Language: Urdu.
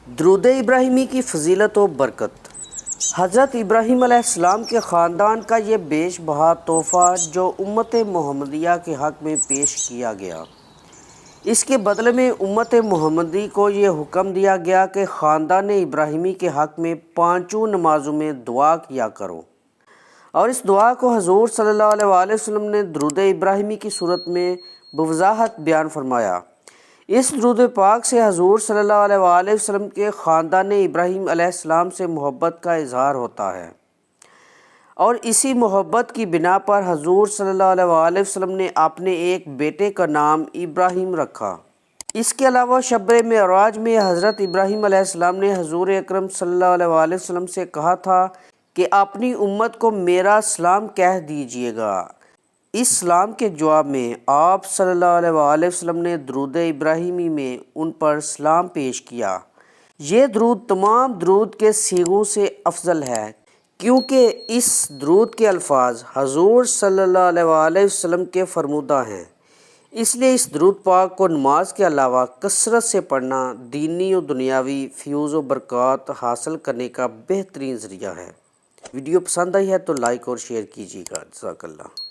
درود ابراہیمی کی فضیلت و برکت۔ حضرت ابراہیم علیہ السلام کے خاندان کا یہ بیش بہا تحفہ جو امت محمدیہ کے حق میں پیش کیا گیا، اس کے بدلے میں امت محمدی کو یہ حکم دیا گیا کہ خاندان ابراہیمی کے حق میں 5 نمازوں میں دعا کیا کرو، اور اس دعا کو حضور صلی اللہ علیہ وآلہ وسلم نے درود ابراہیمی کی صورت میں بوضاحت بیان فرمایا۔ اس درود پاک سے حضور صلی اللہ علیہ وآلہ وسلم کے خاندان ابراہیم علیہ السلام سے محبت کا اظہار ہوتا ہے، اور اسی محبت کی بنا پر حضور صلی اللہ علیہ وآلہ وسلم نے اپنے ایک بیٹے کا نام ابراہیم رکھا۔ اس کے علاوہ شب معراج میں حضرت ابراہیم علیہ السلام نے حضور اکرم صلی اللہ علیہ وآلہ وسلم سے کہا تھا کہ اپنی امت کو میرا سلام کہہ دیجیے گا۔ اس سلام کے جواب میں آپ صلی اللہ علیہ وآلہ وسلم نے درود ابراہیمی میں ان پر سلام پیش کیا۔ یہ درود تمام درود کے صیغوں سے افضل ہے، کیونکہ اس درود کے الفاظ حضور صلی اللہ علیہ وآلہ وسلم کے فرمودہ ہیں۔ اس لیے اس درود پاک کو نماز کے علاوہ کثرت سے پڑھنا دینی و دنیاوی فیوز و برکات حاصل کرنے کا بہترین ذریعہ ہے۔ ویڈیو پسند آئی ہے تو لائک اور شیئر کیجیے گا۔ جزاک اللہ۔